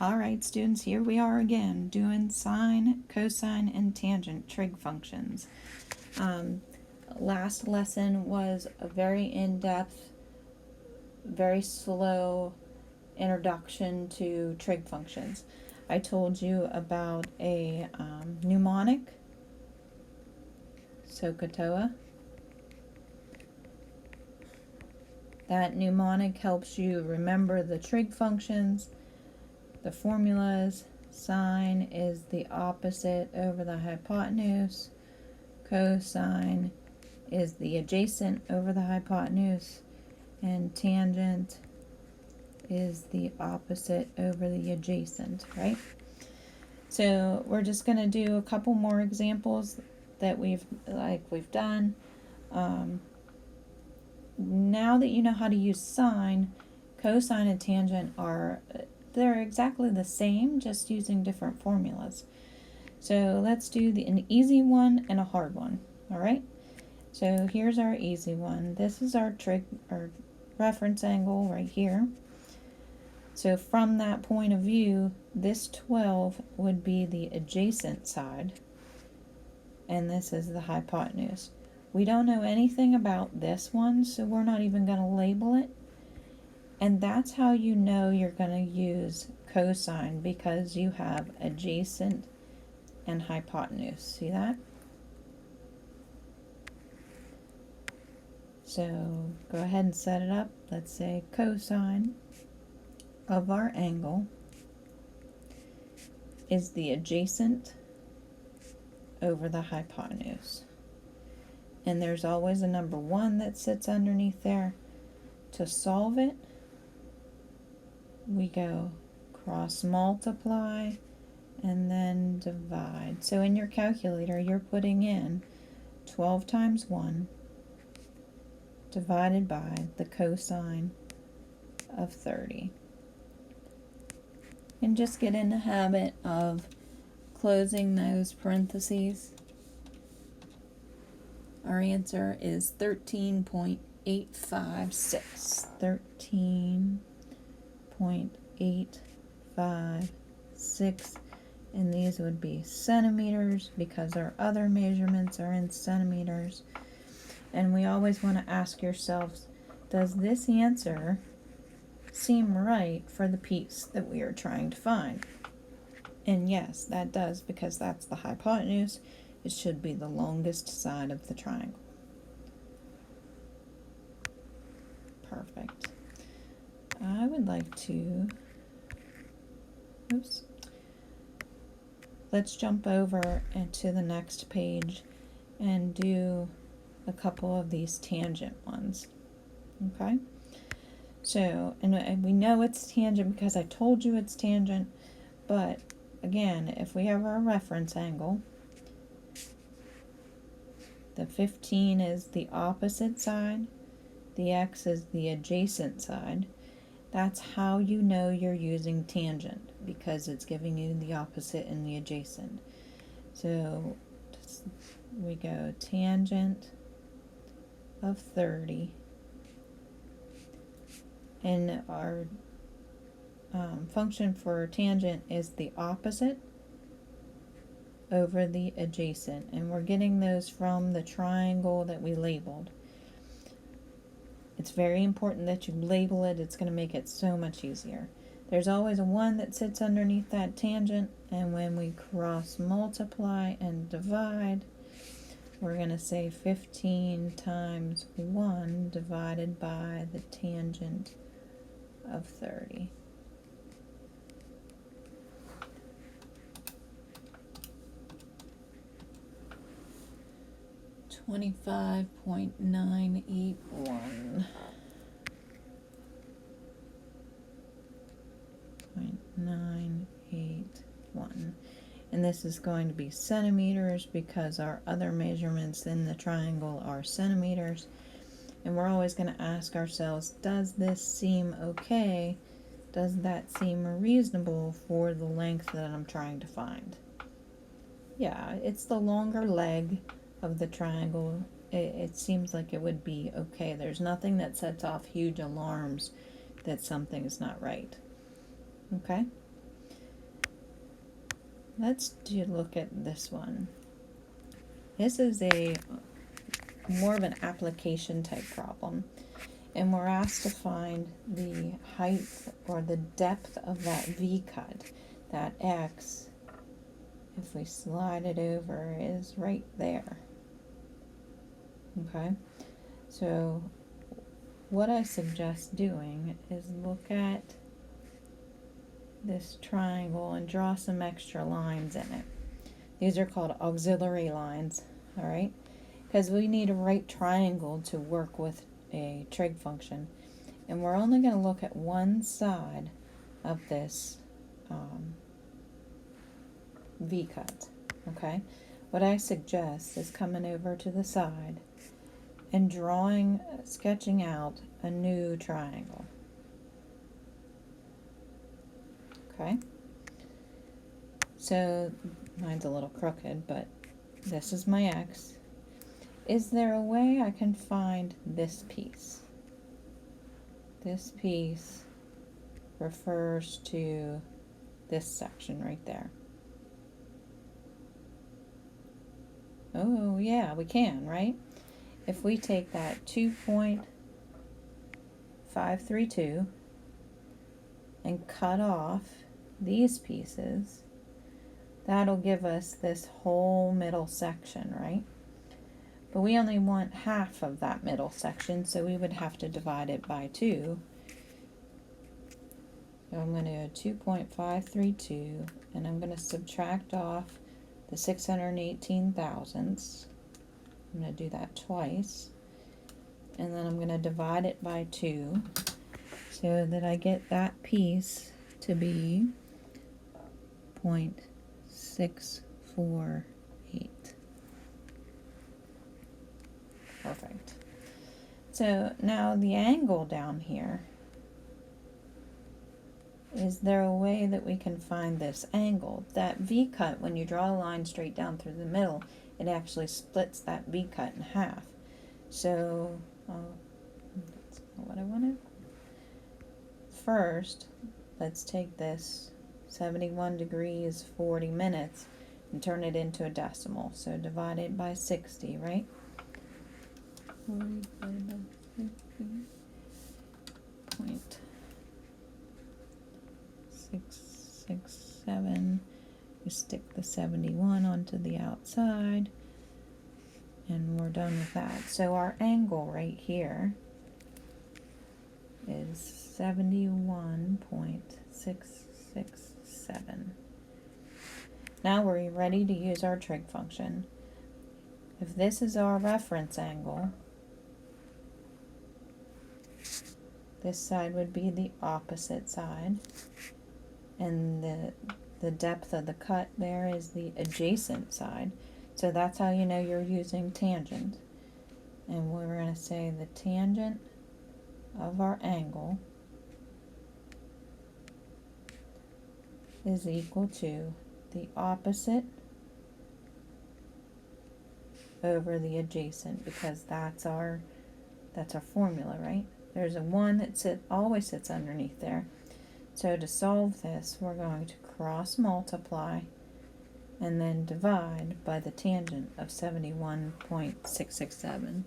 All right, students, here we are again doing sine, cosine, and tangent trig functions. Last lesson was a very in-depth, very slow introduction to trig functions. I told you about a mnemonic, SOHCAHTOA. That mnemonic helps you remember the trig functions, the formulas. Sine is the opposite over the hypotenuse. Cosine is the adjacent over the hypotenuse. And tangent is the opposite over the adjacent, right? So we're just going to do a couple more examples that we've done. Now that you know how to use sine, cosine and tangent they're exactly the same, just using different formulas. So let's do an easy one and a hard one, all right? So here's our easy one. This is our reference angle right here. So from that point of view, this 12 would be the adjacent side, and this is the hypotenuse. We don't know anything about this one, so we're not even going to label it. And that's how you know you're going to use cosine, because you have adjacent and hypotenuse. See that? So go ahead and set it up. Let's say cosine of our angle is the adjacent over the hypotenuse. And there's always a number 1 that sits underneath there. To solve it, we go cross multiply and then divide. So in your calculator, you're putting in 12 times 1 divided by the cosine of 30. And just get in the habit of closing those parentheses. Our answer is 13.856. 13.856. And these would be centimeters because our other measurements are in centimeters. And we always want to ask yourselves, does this answer seem right for the piece that we are trying to find? And yes, that does, because that's the hypotenuse. It should be the longest side of the triangle. Perfect. I would like to, let's jump over into the next page and do a couple of these tangent ones. Okay? So, and we know it's tangent because I told you it's tangent, but again, if we have our reference angle, the 15 is the opposite side, the x is the adjacent side. That's how you know you're using tangent, because it's giving you the opposite and the adjacent. So we go tangent of 30, and our function for tangent is the opposite over the adjacent, and we're getting those from the triangle that we labeled. It's very important that you label it. It's going to make it so much easier. There's always a 1 that sits underneath that tangent, and when we cross multiply and divide, we're going to say 15 times 1 divided by the tangent of 30. $25.981. 0.981. And this is going to be centimeters because our other measurements in the triangle are centimeters. And we're always going to ask ourselves, does this seem okay? Does that seem reasonable for the length that I'm trying to find? Yeah, it's the longer leg of the triangle. It seems like it would be okay. There's nothing that sets off huge alarms that something is not right. Okay? let's look at this one. This is a more of an application type problem. And we're asked to find the height or the depth of that V cut. That X, if we slide it over, is right there. Okay, so what I suggest doing is look at this triangle and draw some extra lines in it. These are called auxiliary lines, all right? Because we need a right triangle to work with a trig function. And we're only going to look at one side of this V cut, okay? What I suggest is coming over to the side and sketching out a new triangle. Okay? So, mine's a little crooked, but this is my X. Is there a way I can find this piece? This piece refers to this section right there. Oh, yeah, we can, right? If we take that 2.532 and cut off these pieces, that'll give us this whole middle section, right? But we only want half of that middle section, so we would have to divide it by 2. So I'm going to do 2.532, and I'm going to subtract off the 618 thousandths. I'm going to do that twice. And then I'm going to divide it by 2 so that I get that piece to be 0.648. Perfect. So now the angle down here, is there a way that we can find this angle? That V cut, when you draw a line straight down through the middle, it actually splits that V cut in half. So, that's not what I wanted. First, let's take this 71 degrees 40 minutes and turn it into a decimal. So divide it by 60, right? 40 divided by 60.667. We stick the 71 onto the outside, and we're done with that. So our angle right here is 71.667. Now we're ready to use our trig function. If this is our reference angle, this side would be the opposite side, and the depth of the cut there is the adjacent side. So that's how you know you're using tangent. And we're going to say the tangent of our angle is equal to the opposite over the adjacent, because that's our formula, right? There's a 1 that always sits underneath there. So to solve this, we're going to cross multiply and then divide by the tangent of 71.667.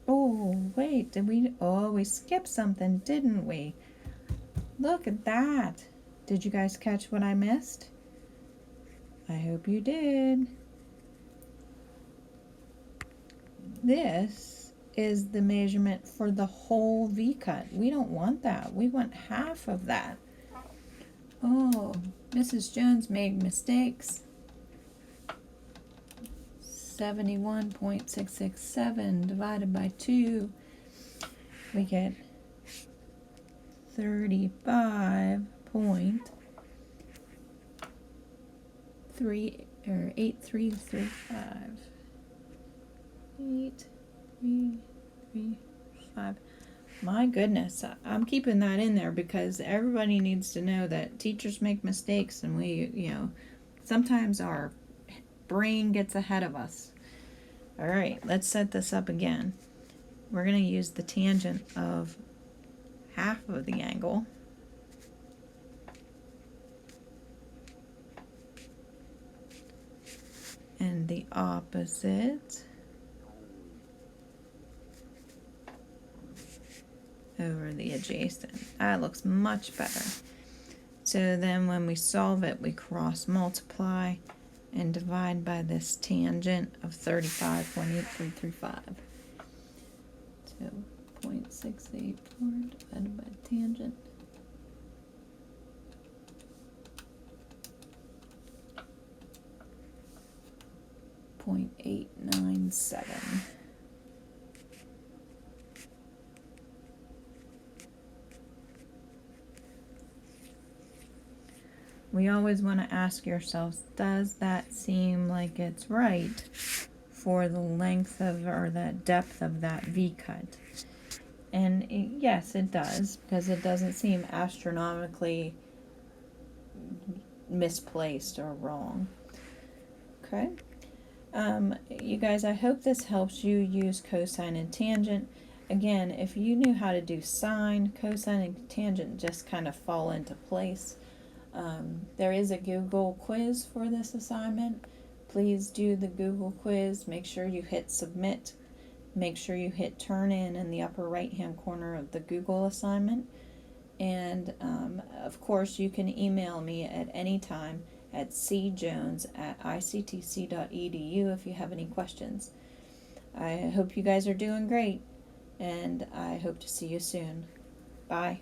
Oh, wait, we skipped something, didn't we? Look at that. Did you guys catch what I missed? I hope you did. This is the measurement for the whole V cut. We don't want that. We want half of that. Oh, Mrs. Jones made mistakes. 71.667 divided by 2. We get 8335. 8335. My goodness, I'm keeping that in there because everybody needs to know that teachers make mistakes, and we, sometimes our brain gets ahead of us. All right, let's set this up again. We're going to use the tangent of half of the angle. And the opposite over the adjacent. That looks much better. So then when we solve it, we cross multiply and divide by this tangent of 35.8335. So 0.684 divided by tangent. .897. We always want to ask yourselves, does that seem like it's right for the length of, or the depth of that V cut? And yes, it does, because it doesn't seem astronomically misplaced or wrong. Okay. You guys, I hope this helps you use cosine and tangent. Again, if you knew how to do sine, cosine, and tangent just kind of fall into place. There is a Google quiz for this assignment. Please do the Google quiz. Make sure you hit submit. Make sure you hit turn in the upper right hand corner of the Google assignment. And of course, you can email me at any time at cjones@ictc.edu if you have any questions. I hope you guys are doing great, and I hope to see you soon. Bye.